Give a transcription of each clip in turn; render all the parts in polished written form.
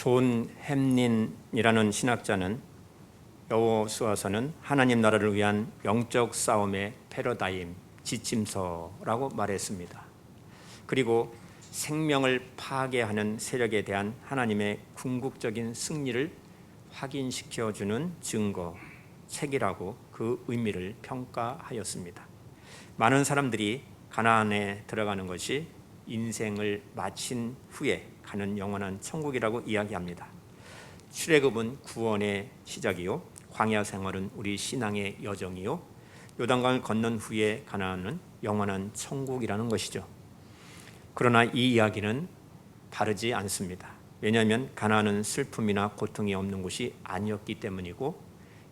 존 햄린이라는 신학자는 여호수아서는 하나님 나라를 위한 영적 싸움의 패러다임, 지침서라고 말했습니다. 그리고 생명을 파괴하는 세력에 대한 하나님의 궁극적인 승리를 확인시켜주는 증거, 책이라고 그 의미를 평가하였습니다. 많은 사람들이 가나안에 들어가는 것이 인생을 마친 후에 가는 영원한 천국이라고 이야기합니다. 출애굽은 구원의 시작이요, 광야 생활은 우리 신앙의 여정이요, 요단강을 건넌 후에 가나안은 영원한 천국이라는 것이죠. 그러나 이 이야기는 바르지 않습니다. 왜냐하면 가나안은 슬픔이나 고통이 없는 곳이 아니었기 때문이고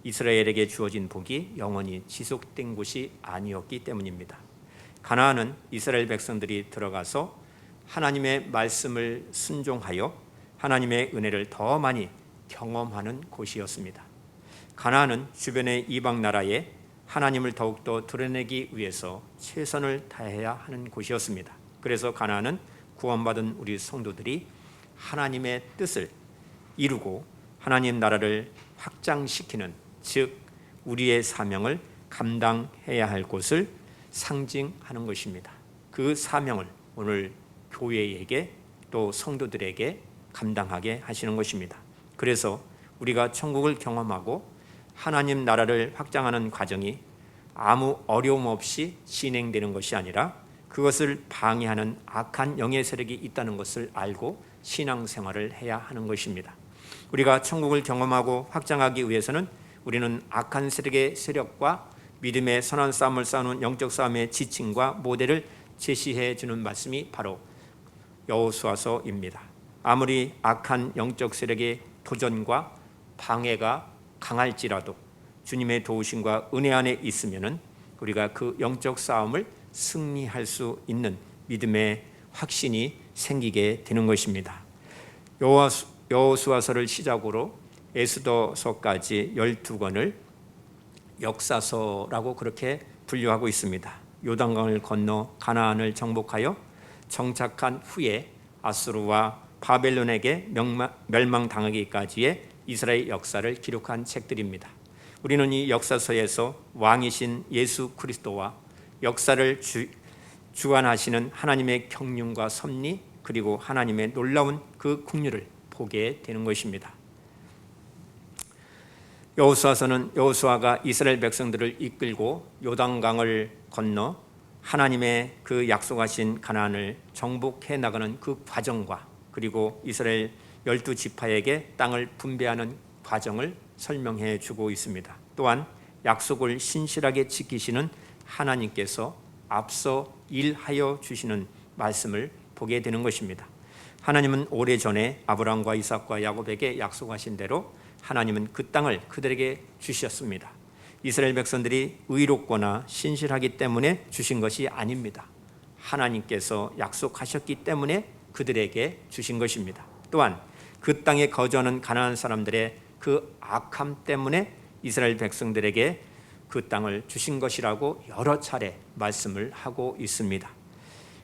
이스라엘에게 주어진 복이 영원히 지속된 곳이 아니었기 때문입니다. 가나안은 이스라엘 백성들이 들어가서 하나님의 말씀을 순종하여 하나님의 은혜를 더 많이 경험하는 곳이었습니다. 가나안은 주변의 이방 나라에 하나님을 더욱더 드러내기 위해서 최선을 다해야 하는 곳이었습니다. 그래서 가나안은 구원받은 우리 성도들이 하나님의 뜻을 이루고 하나님 나라를 확장시키는, 즉 우리의 사명을 감당해야 할 곳을 상징하는 것입니다. 그 사명을 오늘 교회에게 또 성도들에게 감당하게 하시는 것입니다. 그래서 우리가 천국을 경험하고 하나님 나라를 확장하는 과정이 아무 어려움 없이 진행되는 것이 아니라 그것을 방해하는 악한 영의 세력이 있다는 것을 알고 신앙생활을 해야 하는 것입니다. 우리가 천국을 경험하고 확장하기 위해서는 우리는 악한 세력의 세력과 믿음의 선한 싸움을 싸우는 영적 싸움의 지침과 모델을 제시해 주는 말씀이 바로 여호수아서입니다. 아무리 악한 영적 세력의 도전과 방해가 강할지라도 주님의 도우심과 은혜 안에 있으면은 우리가 그 영적 싸움을 승리할 수 있는 믿음의 확신이 생기게 되는 것입니다. 여호수아서를 시작으로 에스더서까지 12권을 역사서라고 그렇게 분류하고 있습니다. 요단강을 건너 가나안을 정복하여 정착한 후에 아수르와 바벨론에게 멸망당하기까지의 이스라엘 역사를 기록한 책들입니다. 우리는 이 역사서에서 왕이신 예수 그리스도와 역사를 주관하시는 하나님의 경륜과 섭리, 그리고 하나님의 놀라운 그 긍휼을 보게 되는 것입니다. 여호수아서는 여호수아가 이스라엘 백성들을 이끌고 요단강을 건너 하나님의 그 약속하신 가나안을 정복해 나가는 그 과정과 그리고 이스라엘 12지파에게 땅을 분배하는 과정을 설명해 주고 있습니다. 또한 약속을 신실하게 지키시는 하나님께서 앞서 일하여 주시는 말씀을 보게 되는 것입니다. 하나님은 오래전에 아브라함과 이삭과 야곱에게 약속하신 대로 하나님은 그 땅을 그들에게 주셨습니다. 이스라엘 백성들이 의롭거나 신실하기 때문에 주신 것이 아닙니다. 하나님께서 약속하셨기 때문에 그들에게 주신 것입니다. 또한 그 땅에 거주하는 가나안 사람들의 그 악함 때문에 이스라엘 백성들에게 그 땅을 주신 것이라고 여러 차례 말씀을 하고 있습니다.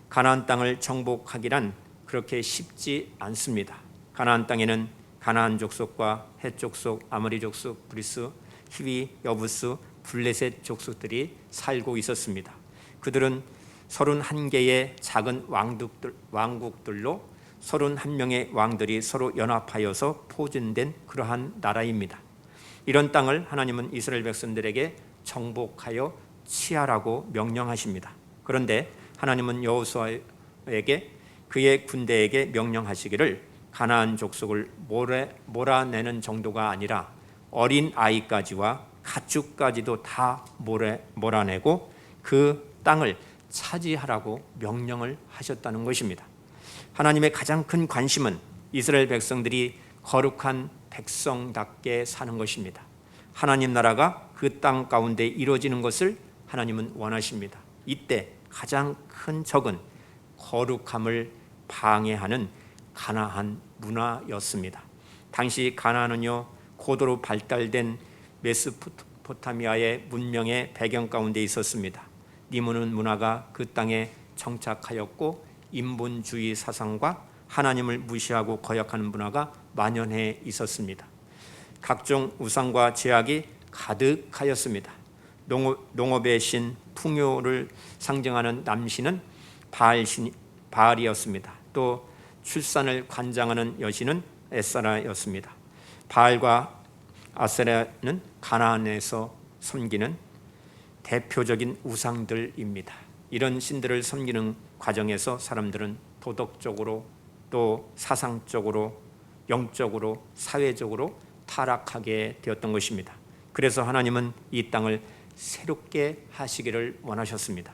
가나안 땅을 정복하기란 그렇게 쉽지 않습니다. 가나안 땅에는 가나안 족속과 헷 족속, 아모리 족속, 브리스, 히위, 여부스, 블레셋 족속들이 살고 있었습니다. 그들은 31개의 작은 왕국들로 31명의 왕들이 서로 연합하여서 포진된 그러한 나라입니다. 이런 땅을 하나님은 이스라엘 백성들에게 정복하여 취하라고 명령하십니다. 그런데 하나님은 여호수아에게 그의 군대에게 명령하시기를 가나안 족속을 몰아내는 정도가 아니라 어린 아이까지와 가축까지도 다 몰아내고 그 땅을 차지하라고 명령을 하셨다는 것입니다. 하나님의 가장 큰 관심은 이스라엘 백성들이 거룩한 백성답게 사는 것입니다. 하나님 나라가 그 땅 가운데 이루어지는 것을 하나님은 원하십니다. 이때 가장 큰 적은 거룩함을 방해하는 가나안 문화였습니다. 당시 가나안은요, 고도로 발달된 메소포타미아의 문명의 배경 가운데 있었습니다. 니무는 문화가 그 땅에 정착하였고 인본주의 사상과 하나님을 무시하고 거역하는 문화가 만연해 있었습니다. 각종 우상과 제약이 가득하였습니다. 농업의 신 풍요를 상징하는 남신은 바알이었습니다. 또 출산을 관장하는 여신은 에사라였습니다. 바알과 아세라는 가나안에서 섬기는 대표적인 우상들입니다. 이런 신들을 섬기는 과정에서 사람들은 도덕적으로 또 사상적으로 영적으로 사회적으로 타락하게 되었던 것입니다. 그래서 하나님은 이 땅을 새롭게 하시기를 원하셨습니다.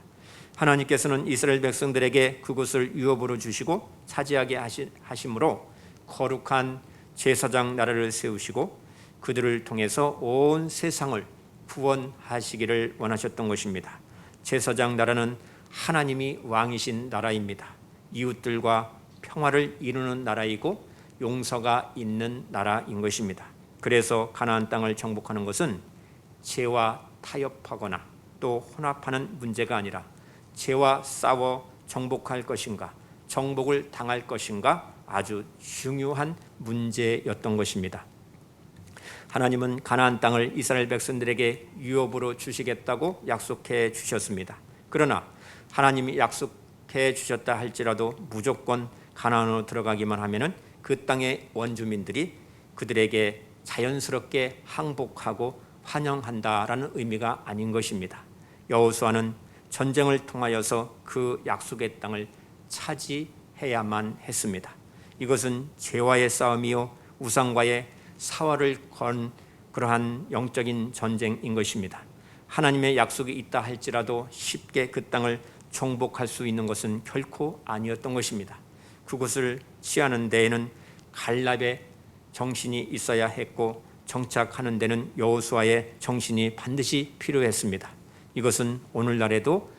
하나님께서는 이스라엘 백성들에게 그곳을 유업으로 주시고 차지하게 하심으로 거룩한 제사장 나라를 세우시고 그들을 통해서 온 세상을 구원하시기를 원하셨던 것입니다. 제사장 나라는 하나님이 왕이신 나라입니다. 이웃들과 평화를 이루는 나라이고 용서가 있는 나라인 것입니다. 그래서 가나안 땅을 정복하는 것은 죄와 타협하거나 또 혼합하는 문제가 아니라 죄와 싸워 정복할 것인가 정복을 당할 것인가 아주 중요한 문제였던 것입니다. 하나님은 가나안 땅을 이스라엘 백성들에게 유업으로 주시겠다고 약속해 주셨습니다. 그러나 하나님이 약속해 주셨다 할지라도 무조건 가나안으로 들어가기만 하면은 그 땅의 원주민들이 그들에게 자연스럽게 항복하고 환영한다라는 의미가 아닌 것입니다. 여호수아는 전쟁을 통하여서 그 약속의 땅을 차지해야만 했습니다. 이것은 죄와의 싸움이요 우상과의 사활을 건 그러한 영적인 전쟁인 것입니다. 하나님의 약속이 있다 할지라도 쉽게 그 땅을 정복할 수 있는 것은 결코 아니었던 것입니다. 그곳을 취하는 데에는 갈렙의 정신이 있어야 했고 정착하는 데는 여호수아의 정신이 반드시 필요했습니다. 이것은 오늘날에도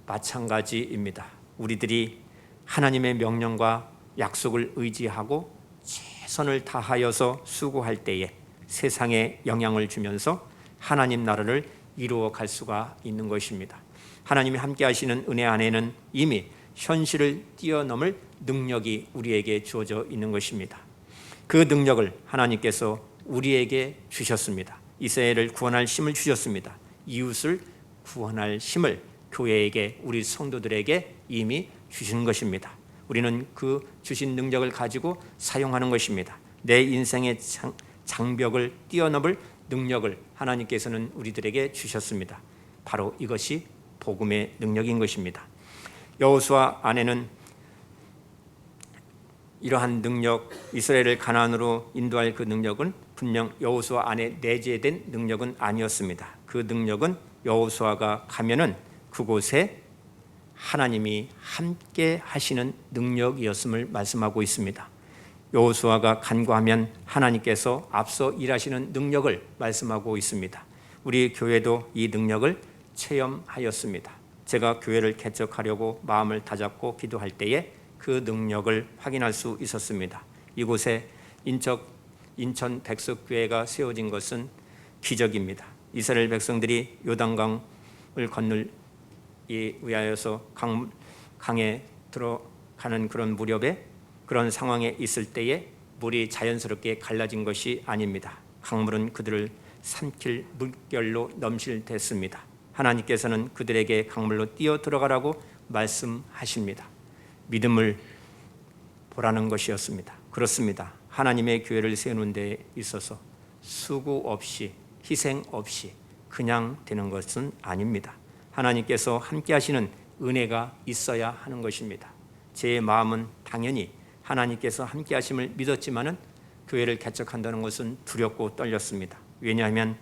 마찬가지입니다. 우리들이 하나님의 명령과 약속을 의지하고 최선을 다하여서 수고할 때에 세상에 영향을 주면서 하나님 나라를 이루어 갈 수가 있는 것입니다. 하나님이 함께 하시는 은혜 안에는 이미 현실을 뛰어넘을 능력이 우리에게 주어져 있는 것입니다. 그 능력을 하나님께서 우리에게 주셨습니다. 이스라엘을 구원할 힘을 주셨습니다. 이웃을 구원할 힘을 교회에게 우리 성도들에게 이미 주신 것입니다. 우리는 그 주신 능력을 가지고 사용하는 것입니다. 내 인생의 장벽을 뛰어넘을 능력을 하나님께서는 우리들에게 주셨습니다. 바로 이것이 복음의 능력인 것입니다. 여호수아 안에는 이러한 능력, 이스라엘을 가나안으로 인도할 그 능력은 분명 여호수아 안에 내재된 능력은 아니었습니다. 그 능력은 여호수아가 가면은 그곳에 하나님이 함께 하시는 능력이었음을 말씀하고 있습니다. 여호수아가 간구하면 하나님께서 앞서 일하시는 능력을 말씀하고 있습니다. 우리 교회도 이 능력을 체험하였습니다. 제가 교회를 개척하려고 마음을 다잡고 기도할 때에 그 능력을 확인할 수 있었습니다. 이곳에 인천 백석교회가 세워진 것은 기적입니다. 이스라엘 백성들이 요단강을 건널 위하여서 강에 들어가는 그런 무렵에 그런 상황에 있을 때에 물이 자연스럽게 갈라진 것이 아닙니다. 강물은 그들을 삼킬 물결로 넘실댔습니다. 하나님께서는 그들에게 강물로 뛰어 들어가라고 말씀하십니다. 믿음을 보라는 것이었습니다. 그렇습니다. 하나님의 교회를 세우는 데 있어서 수고 없이 희생 없이 그냥 되는 것은 아닙니다. 하나님께서 함께 하시는 은혜가 있어야 하는 것입니다. 제 마음은 당연히 하나님께서 함께 하심을 믿었지만은 교회를 개척한다는 것은 두렵고 떨렸습니다. 왜냐하면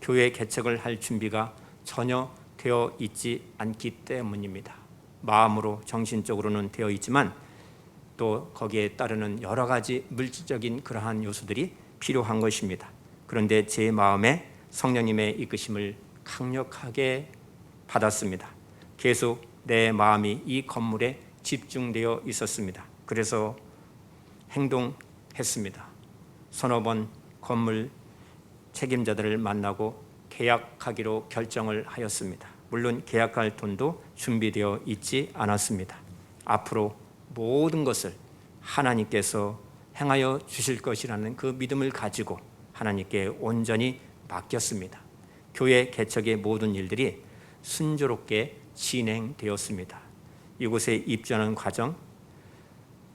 교회 개척을 할 준비가 전혀 되어 있지 않기 때문입니다. 마음으로 정신적으로는 되어 있지만 또 거기에 따르는 여러 가지 물질적인 그러한 요소들이 필요한 것입니다. 그런데 제 마음에 성령님의 이끄심을 강력하게 받았습니다. 계속 내 마음이 이 건물에 집중되어 있었습니다. 그래서 행동했습니다. 서너 번 건물 책임자들을 만나고 계약하기로 결정을 하였습니다. 물론 계약할 돈도 준비되어 있지 않았습니다. 앞으로 모든 것을 하나님께서 행하여 주실 것이라는 그 믿음을 가지고 하나님께 온전히 맡겼습니다. 교회 개척의 모든 일들이 순조롭게 진행되었습니다. 이곳에 입주하는 과정,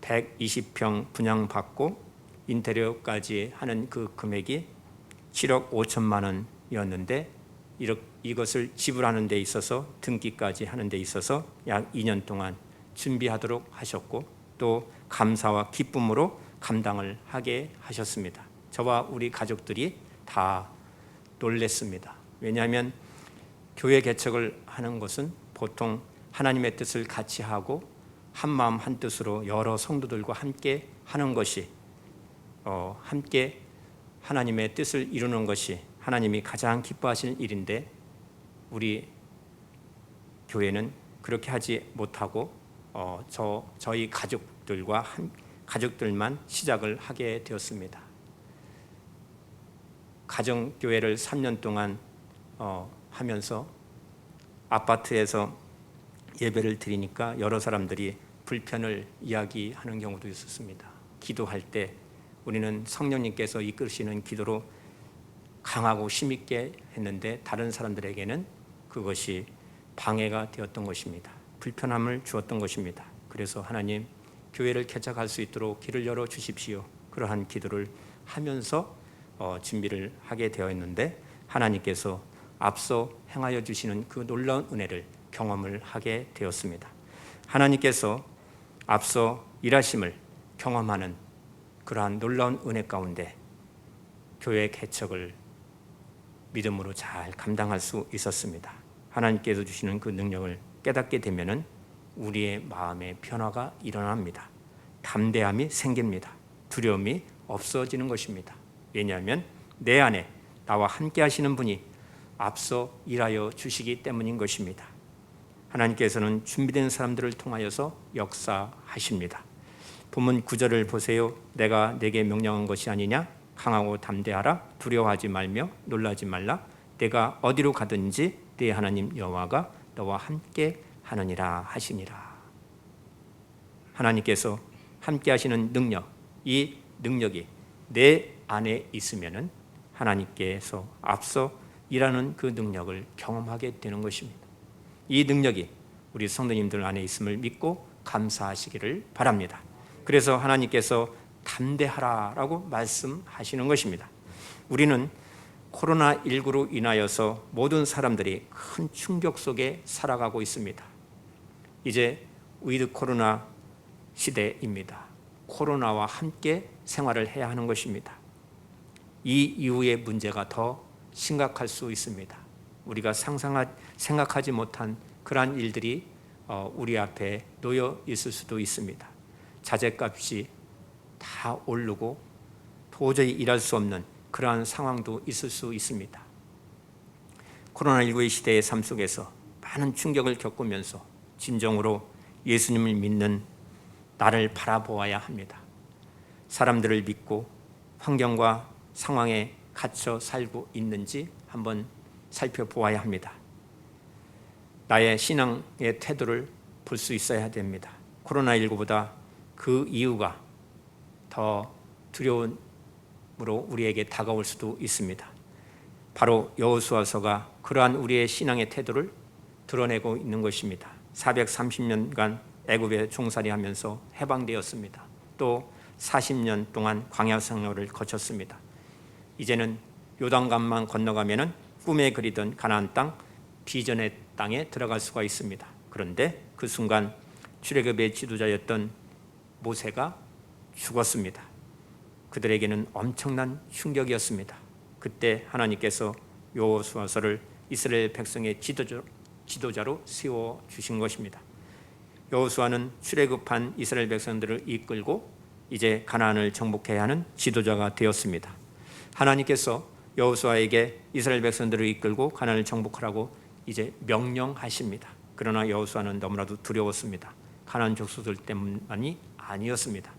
120평 분양받고 인테리어까지 하는 그 금액이 7억 5천만 원이었는데 이것을 지불하는 데 있어서 등기까지 하는 데 있어서 약 2년 동안 준비하도록 하셨고 또 감사와 기쁨으로 감당을 하게 하셨습니다. 저와 우리 가족들이 다 놀랬습니다. 왜냐하면 교회 개척을 하는 것은 보통 하나님의 뜻을 같이 하고 한 마음 한 뜻으로 여러 성도들과 함께 하는 것이 함께 하나님의 뜻을 이루는 것이 하나님이 가장 기뻐하시는 일인데 우리 교회는 그렇게 하지 못하고 저희 가족들만 시작을 하게 되었습니다. 가정교회를 3년 동안 하면서 아파트에서 예배를 드리니까 여러 사람들이 불편을 이야기하는 경우도 있었습니다. 기도할 때 우리는 성령님께서 이끄시는 기도로 강하고 힘있게 했는데 다른 사람들에게는 그것이 방해가 되었던 것입니다. 불편함을 주었던 것입니다. 그래서 하나님, 교회를 개척할 수 있도록 길을 열어 주십시오. 그러한 기도를 하면서 준비를 하게 되었는데 하나님께서 앞서 행하여 주시는 그 놀라운 은혜를 경험을 하게 되었습니다. 하나님께서 앞서 일하심을 경험하는 그러한 놀라운 은혜 가운데 교회 개척을 믿음으로 잘 감당할 수 있었습니다. 하나님께서 주시는 그 능력을 깨닫게 되면은 우리의 마음의 변화가 일어납니다. 담대함이 생깁니다. 두려움이 없어지는 것입니다. 왜냐하면 내 안에 나와 함께 하시는 분이 앞서 일하여 주시기 때문인 것입니다. 하나님께서는 준비된 사람들을 통하여서 역사하십니다. 본문 9절을 보세요. 내가 내게 명령한 것이 아니냐? 강하고 담대하라. 두려워하지 말며 놀라지 말라. 내가 어디로 가든지 네 하나님 여호와가 너와 함께 하느니라 하시니라. 하나님께서 함께 하시는 능력, 이 능력이 내 안에 있으면은 하나님께서 앞서 일하는 그 능력을 경험하게 되는 것입니다. 이 능력이 우리 성도님들 안에 있음을 믿고 감사하시기를 바랍니다. 그래서 하나님께서 담대하라라고 말씀하시는 것입니다. 우리는 코로나19로 인하여서 모든 사람들이 큰 충격 속에 살아가고 있습니다. 이제 위드 코로나 시대입니다. 코로나와 함께 생활을 해야 하는 것입니다. 이 이후의 문제가 더 심각할 수 있습니다. 우리가 생각하지 못한 그러한 일들이 우리 앞에 놓여 있을 수도 있습니다. 자재값이 다 오르고 도저히 일할 수 없는 그러한 상황도 있을 수 있습니다. 코로나19의 시대의 삶 속에서 많은 충격을 겪으면서 진정으로 예수님을 믿는 나를 바라보아야 합니다. 사람들을 믿고 환경과 상황에 갇혀 살고 있는지 한번 살펴보아야 합니다. 나의 신앙의 태도를 볼 수 있어야 됩니다. 코로나19보다 그 이유가 더 두려움으로 우리에게 다가올 수도 있습니다. 바로 여호수아서가 그러한 우리의 신앙의 태도를 드러내고 있는 것입니다. 430년간 애굽에 종살이하면서 해방되었습니다. 또 40년 동안 광야 생활을 거쳤습니다. 이제는 요단강만 건너가면은 꿈에 그리던 가나안 땅, 비전의 땅에 들어갈 수가 있습니다. 그런데 그 순간 출애굽의 지도자였던 모세가 죽었습니다. 그들에게는 엄청난 충격이었습니다. 그때 하나님께서 여호수아서를 이스라엘 백성의 지도자로 세워 주신 것입니다. 여호수아는 출애굽한 이스라엘 백성들을 이끌고 이제 가나안을 정복해야 하는 지도자가 되었습니다. 하나님께서 여호수아에게 이스라엘 백성들을 이끌고 가나안을 정복하라고 이제 명령하십니다. 그러나 여호수아는 너무나도 두려웠습니다. 가나안 족속들 때문만이 아니었습니다.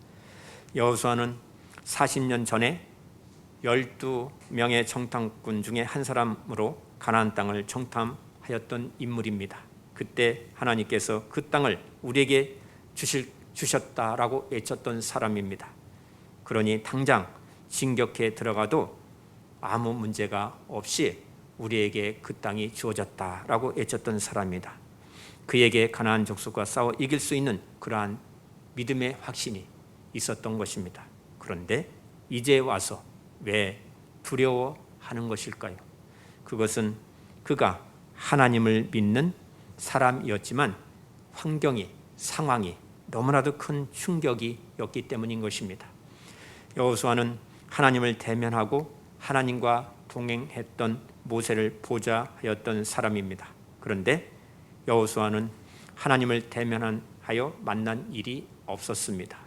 여호수아는 40년 전에 12명의 정탐꾼 중에 한 사람으로 가나안 땅을 정탐하였던 인물입니다. 그때 하나님께서 그 땅을 우리에게 주셨다라고 외쳤던 사람입니다. 그러니 당장 진격해 들어가도 아무 문제가 없이 우리에게 그 땅이 주어졌다라고 외쳤던 사람입니다. 그에게 가나안 족속과 싸워 이길 수 있는 그러한 믿음의 확신이 있었던 것입니다. 그런데 이제 와서 왜 두려워하는 것일까요? 그것은 그가 하나님을 믿는 사람이었지만 환경이, 상황이 너무나도 큰 충격이었기 때문인 것입니다. 여호수아는 하나님을 대면하고 하나님과 동행했던 모세를 보좌하였던 사람입니다. 그런데 여호수아는 하나님을 대면하여 만난 일이 없었습니다.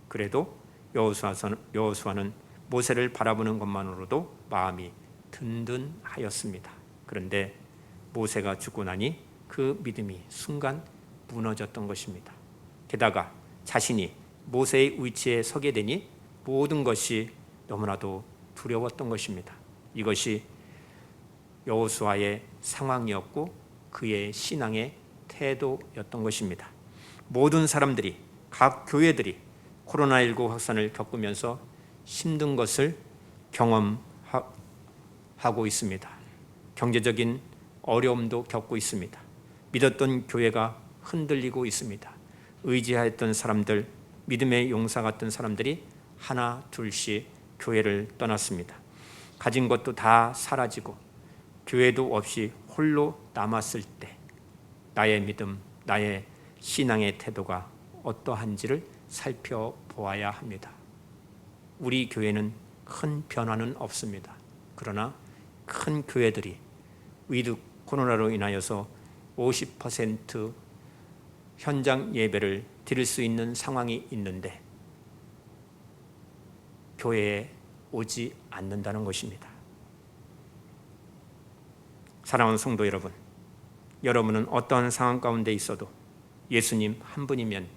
그래도 여호수아는 모세를 바라보는 것만으로도 마음이 든든하였습니다. 그런데 모세가 죽고 나니 그 믿음이 순간 무너졌던 것입니다. 게다가 자신이 모세의 위치에 서게 되니 모든 것이 너무나도 두려웠던 것입니다. 이것이 여호수아의 상황이었고 그의 신앙의 태도였던 것입니다. 모든 사람들이, 각 교회들이 코로나19 확산을 겪으면서 힘든 것을 경험하고 있습니다. 경제적인 어려움도 겪고 있습니다. 믿었던 교회가 흔들리고 있습니다. 의지하였던 사람들, 믿음의 용사 같은 사람들이 하나 둘씩 교회를 떠났습니다. 가진 것도 다 사라지고 교회도 없이 홀로 남았을 때 나의 믿음, 나의 신앙의 태도가 어떠한지를 살펴보아야 합니다. 우리 교회는 큰 변화는 없습니다. 그러나 큰 교회들이 위드 코로나로 인하여서 50% 현장 예배를 드릴 수 있는 상황이 있는데 교회에 오지 않는다는 것입니다. 사랑하는 성도 여러분, 여러분은 어떠한 상황 가운데 있어도 예수님 한 분이면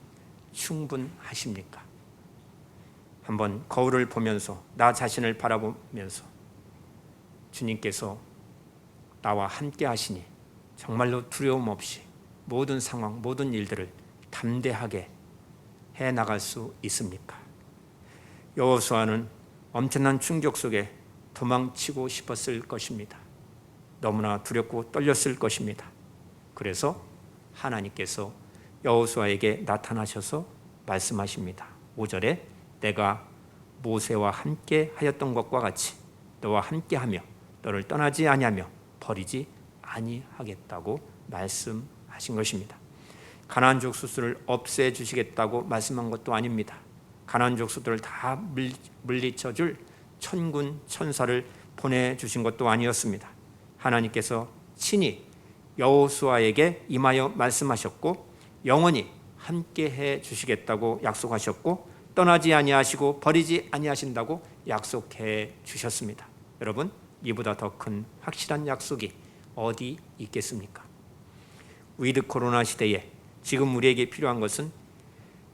충분하십니까? 한번 거울을 보면서 나 자신을 바라보면서 주님께서 나와 함께 하시니 정말로 두려움 없이 모든 상황, 모든 일들을 담대하게 해나갈 수 있습니까? 여호수아는 엄청난 충격 속에 도망치고 싶었을 것입니다. 너무나 두렵고 떨렸을 것입니다. 그래서 하나님께서 여호수아에게 나타나셔서 말씀하십니다. 5절에 내가 모세와 함께 하였던 것과 같이 너와 함께하며 너를 떠나지 아니하며 버리지 아니하겠다고 말씀하신 것입니다. 가나안 족속들을 없애주시겠다고 말씀한 것도 아닙니다. 가나안 족속들을 다 물리쳐줄 천군 천사를 보내주신 것도 아니었습니다. 하나님께서 친히 여호수아에게 임하여 말씀하셨고 영원히 함께해 주시겠다고 약속하셨고 떠나지 아니하시고 버리지 아니하신다고 약속해 주셨습니다. 여러분, 이보다 더 큰 확실한 약속이 어디 있겠습니까? 위드 코로나 시대에 지금 우리에게 필요한 것은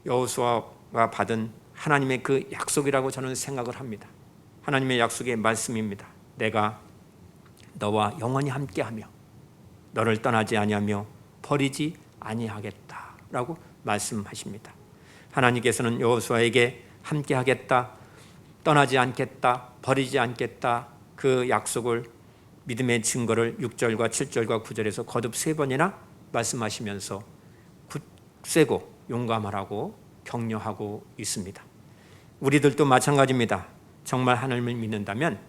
여호수아가 받은 하나님의 그 약속이라고 저는 생각을 합니다. 하나님의 약속의 말씀입니다. 내가 너와 영원히 함께하며 너를 떠나지 아니하며 버리지 아니하겠다라고 말씀하십니다. 하나님께서는 여호수아에게 함께하겠다, 떠나지 않겠다, 버리지 않겠다 그 약속을 믿음의 증거를 6절과 7절과 9절에서 거듭 3번이나 말씀하시면서 굳세고 용감하라고 격려하고 있습니다. 우리들도 마찬가지입니다. 정말 하나님을 믿는다면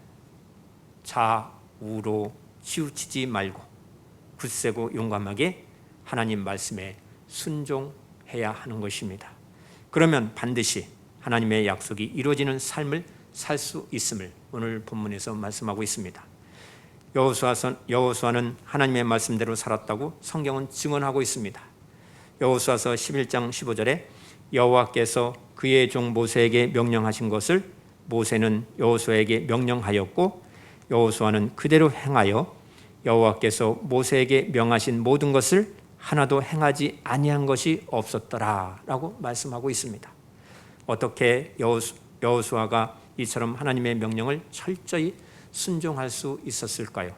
좌우로 치우치지 말고 굳세고 용감하게 하나님 말씀에 순종해야 하는 것입니다. 그러면 반드시 하나님의 약속이 이루어지는 삶을 살 수 있음을 오늘 본문에서 말씀하고 있습니다. 여호수아는 하나님의 말씀대로 살았다고 성경은 증언하고 있습니다. 여호수아서 11장 15절에 여호와께서 그의 종 모세에게 명령하신 것을 모세는 여호수아에게 명령하였고 여호수아는 그대로 행하여 여호와께서 모세에게 명하신 모든 것을 하나도 행하지 아니한 것이 없었더라라고 말씀하고 있습니다. 어떻게 여호수아가 이처럼 하나님의 명령을 철저히 순종할 수 있었을까요?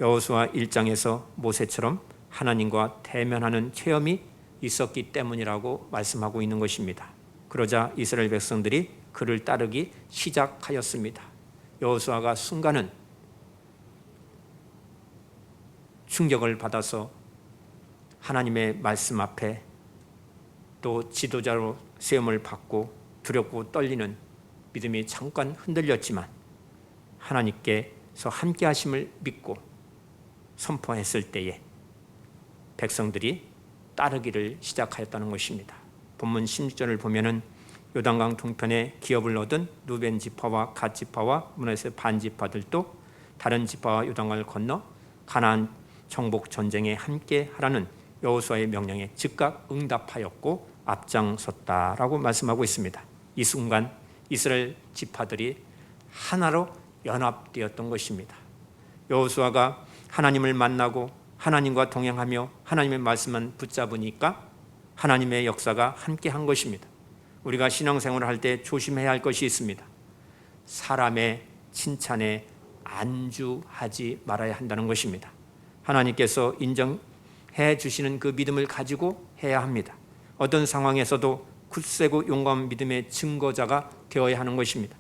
여호수아 1장에서 모세처럼 하나님과 대면하는 체험이 있었기 때문이라고 말씀하고 있는 것입니다. 그러자 이스라엘 백성들이 그를 따르기 시작하였습니다. 여호수아가 순간은 충격을 받아서 하나님의 말씀 앞에 또 지도자로 세움을 받고 두렵고 떨리는 믿음이 잠깐 흔들렸지만 하나님께서 함께 하심을 믿고 선포했을 때에 백성들이 따르기를 시작하였다는 것입니다. 본문 16절을 보면은 요단강 동편에 기업을 얻은 루벤 지파와 갓 지파와 므낫세 반 지파들도 다른 지파와 요단강을 건너 가나안 정복 전쟁에 함께 하라는 여호수아의 명령에 즉각 응답하였고 앞장섰다라고 말씀하고 있습니다. 이 순간 이스라엘 지파들이 하나로 연합되었던 것입니다. 여호수아가 하나님을 만나고 하나님과 동행하며 하나님의 말씀만 붙잡으니까 하나님의 역사가 함께 한 것입니다. 우리가 신앙생활을 할 때 조심해야 할 것이 있습니다. 사람의 칭찬에 안주하지 말아야 한다는 것입니다. 하나님께서 인정해 주시는 그 믿음을 가지고 해야 합니다. 어떤 상황에서도 굳세고 용감한 믿음의 증거자가 되어야 하는 것입니다.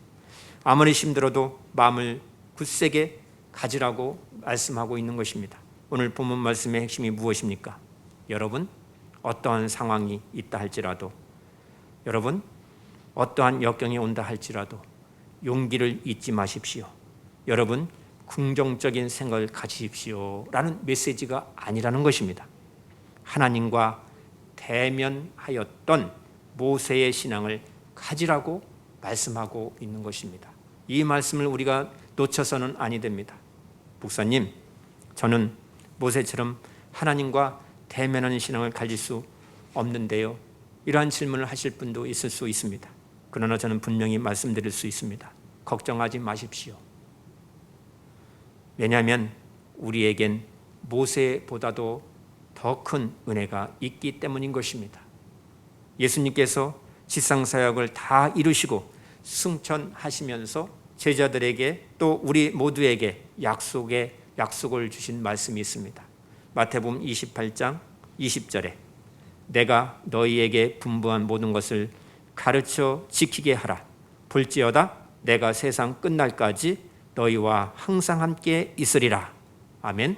아무리 힘들어도 마음을 굳세게 가지라고 말씀하고 있는 것입니다. 오늘 본문 말씀의 핵심이 무엇입니까? 여러분, 어떠한 상황이 있다 할지라도, 여러분, 어떠한 역경이 온다 할지라도 용기를 잊지 마십시오. 여러분, 긍정적인 생각을 가지십시오 라는 메시지가 아니라는 것입니다. 하나님과 대면하였던 모세의 신앙을 가지라고 말씀하고 있는 것입니다. 이 말씀을 우리가 놓쳐서는 아니 됩니다. 목사님, 저는 모세처럼 하나님과 대면하는 신앙을 가질 수 없는데요, 이러한 질문을 하실 분도 있을 수 있습니다. 그러나 저는 분명히 말씀드릴 수 있습니다. 걱정하지 마십시오. 왜냐하면 우리에겐 모세보다도 더 큰 은혜가 있기 때문인 것입니다. 예수님께서 지상사역을 다 이루시고 승천하시면서 제자들에게 또 우리 모두에게 약속을 주신 말씀이 있습니다. 마태복음 28장 20절에 내가 너희에게 분부한 모든 것을 가르쳐 지키게 하라. 볼지어다 내가 세상 끝날까지 너희와 항상 함께 있으리라. 아멘.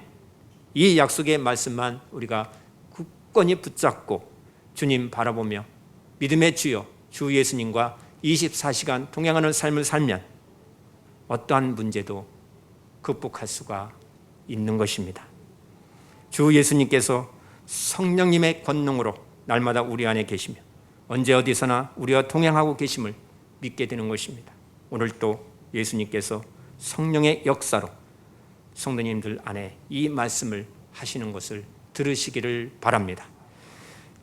이 약속의 말씀만 우리가 굳건히 붙잡고 주님 바라보며 믿음의 주여 주 예수님과 24시간 동행하는 삶을 살면 어떠한 문제도 극복할 수가 있는 것입니다. 주 예수님께서 성령님의 권능으로 날마다 우리 안에 계시며 언제 어디서나 우리와 동행하고 계심을 믿게 되는 것입니다. 오늘도 예수님께서 성령의 역사로 성도님들 안에 이 말씀을 하시는 것을 들으시기를 바랍니다.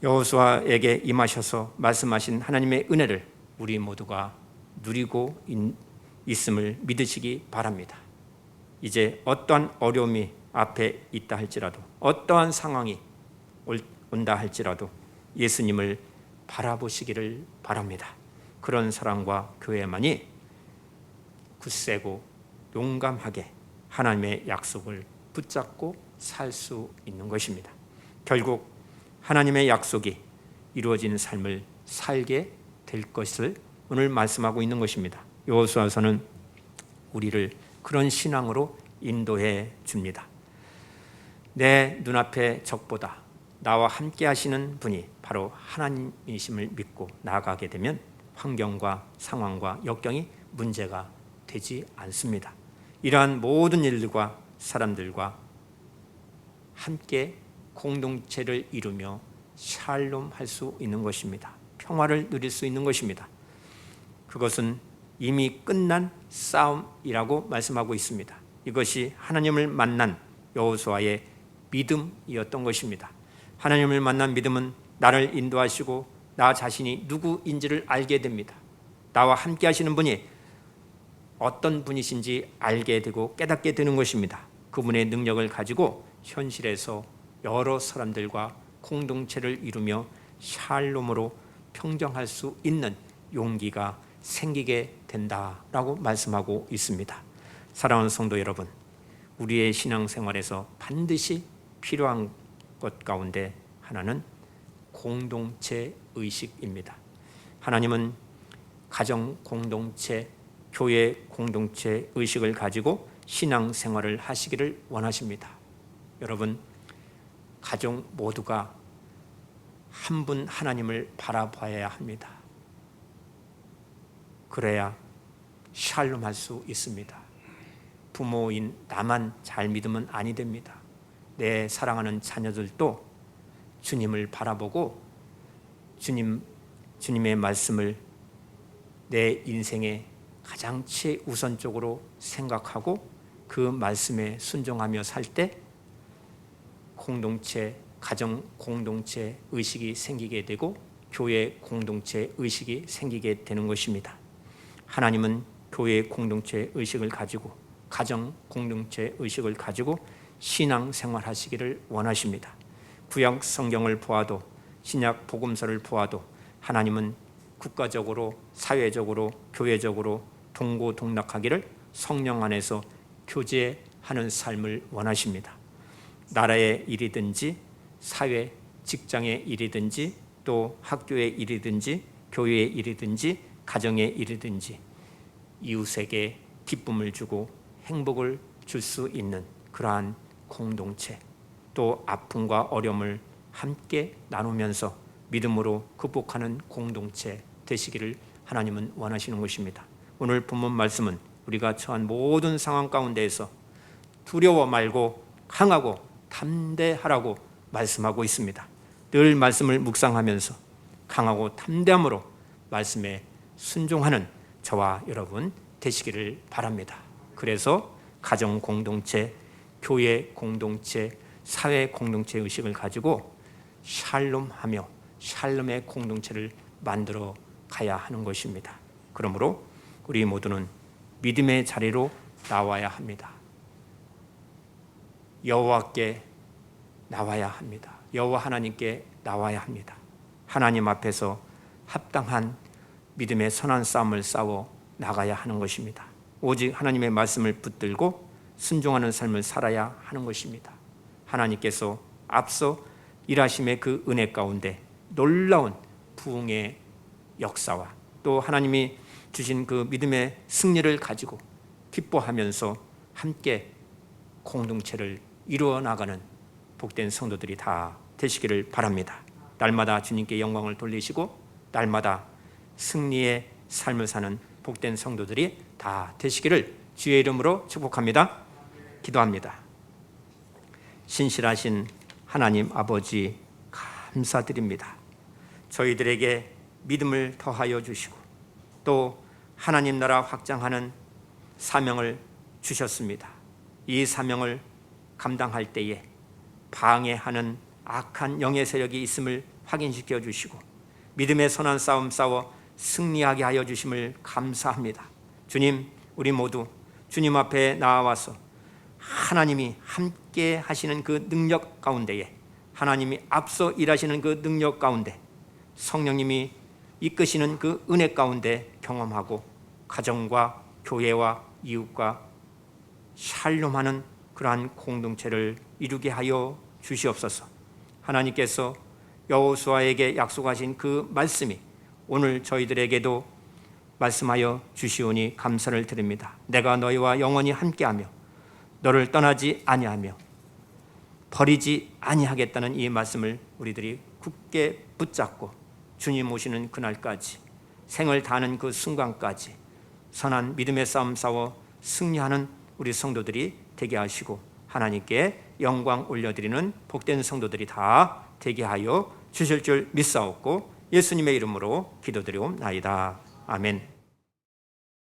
여호수아에게 임하셔서 말씀하신 하나님의 은혜를 우리 모두가 누리고 있음을 믿으시기 바랍니다. 이제 어떠한 어려움이 앞에 있다 할지라도, 어떠한 상황이 온다 할지라도 예수님을 바라보시기를 바랍니다. 그런 사랑과 교회만이 굳세고 용감하게 하나님의 약속을 붙잡고 살 수 있는 것입니다. 결국 하나님의 약속이 이루어지는 삶을 살게 될 것을 오늘 말씀하고 있는 것입니다. 여호수아서는 우리를 그런 신앙으로 인도해 줍니다. 내 눈앞의 적보다 나와 함께 하시는 분이 바로 하나님이심을 믿고 나아가게 되면 환경과 상황과 역경이 문제가 되지 않습니다. 이러한 모든 일들과 사람들과 함께 공동체를 이루며 샬롬할 수 있는 것입니다. 평화를 누릴 수 있는 것입니다. 그것은 이미 끝난 싸움이라고 말씀하고 있습니다. 이것이 하나님을 만난 여호수아의 믿음이었던 것입니다. 하나님을 만난 믿음은 나를 인도하시고 나 자신이 누구인지를 알게 됩니다. 나와 함께 하시는 분이 어떤 분이신지 알게 되고 깨닫게 되는 것입니다. 그분의 능력을 가지고 현실에서 여러 사람들과 공동체를 이루며 샬롬으로 평정할 수 있는 용기가 생기게 된다라고 말씀하고 있습니다. 사랑하는 성도 여러분, 우리의 신앙생활에서 반드시 필요한 것 가운데 하나는 공동체 의식입니다. 하나님은 가정 공동체, 교회 공동체 의식을 가지고 신앙생활을 하시기를 원하십니다. 여러분, 가정 모두가 한 분 하나님을 바라봐야 합니다. 그래야 샬롬할 수 있습니다. 부모인 나만 잘 믿으면 아니 됩니다. 내 사랑하는 자녀들도 주님을 바라보고 주님의 말씀을 내 인생의 가장 최우선적으로 생각하고 그 말씀에 순종하며 살 때 공동체, 가정 공동체 의식이 생기게 되고 교회 공동체 의식이 생기게 되는 것입니다. 하나님은 교회 공동체 의식을 가지고 가정 공동체 의식을 가지고 신앙생활 하시기를 원하십니다. 구약 성경을 보아도 신약 복음서를 보아도 하나님은 국가적으로, 사회적으로, 교회적으로 동고동락하기를 성령 안에서 교제하는 삶을 원하십니다. 나라의 일이든지 사회, 직장의 일이든지 또 학교의 일이든지 교회의 일이든지 가정의 일이든지 이웃에게 기쁨을 주고 행복을 줄 수 있는 그러한 공동체, 또 아픔과 어려움을 함께 나누면서 믿음으로 극복하는 공동체 되시기를 하나님은 원하시는 것입니다. 오늘 본문 말씀은 우리가 처한 모든 상황 가운데에서 두려워 말고 강하고 담대하라고 말씀하고 있습니다. 늘 말씀을 묵상하면서 강하고 담대함으로 말씀에 순종하는 저와 여러분 되시기를 바랍니다. 그래서 가정 공동체, 교회 공동체, 사회 공동체 의식을 가지고 샬롬하며 샬롬의 공동체를 만들어 가야 하는 것입니다. 그러므로 우리 모두는 믿음의 자리로 나와야 합니다. 여호와께 나와야 합니다. 여호와 하나님께 나와야 합니다. 하나님 앞에서 합당한 믿음의 선한 싸움을 싸워 나가야 하는 것입니다. 오직 하나님의 말씀을 붙들고 순종하는 삶을 살아야 하는 것입니다. 하나님께서 앞서 일하심의 그 은혜 가운데 놀라운 부흥의 역사와 또 하나님이 주신 그 믿음의 승리를 가지고 기뻐하면서 함께 공동체를 이루어 나가는 복된 성도들이 다 되시기를 바랍니다. 날마다 주님께 영광을 돌리시고 날마다 승리의 삶을 사는 복된 성도들이 다 되시기를 주의 이름으로 축복합니다. 기도합니다. 신실하신 하나님 아버지 감사드립니다. 저희들에게 믿음을 더하여 주시고 또 하나님 나라 확장하는 사명을 주셨습니다. 이 사명을 감당할 때에 방해하는 악한 영의 세력이 있음을 확인시켜 주시고 믿음의 선한 싸움 싸워 승리하게 하여 주심을 감사합니다. 주님, 우리 모두 주님 앞에 나와서 하나님이 함께 하시는 그 능력 가운데에 하나님이 앞서 일하시는 그 능력 가운데 성령님이 이끄시는 그 은혜 가운데 경험하고 가정과 교회와 이웃과 샬롬하는 그러한 공동체를 이루게 하여 주시옵소서. 하나님께서 여호수아에게 약속하신 그 말씀이 오늘 저희들에게도 말씀하여 주시오니 감사를 드립니다. 내가 너희와 영원히 함께하며 너를 떠나지 아니하며 버리지 아니하겠다는 이 말씀을 우리들이 굳게 붙잡고 주님 오시는 그날까지 생을 다하는 그 순간까지 선한 믿음의 싸움 싸워 승리하는 우리 성도들이 되게 하시고 하나님께 영광 올려드리는 복된 성도들이 다 되게 하여 주실 줄 믿사옵고 예수님의 이름으로 기도드리옵나이다. 아멘.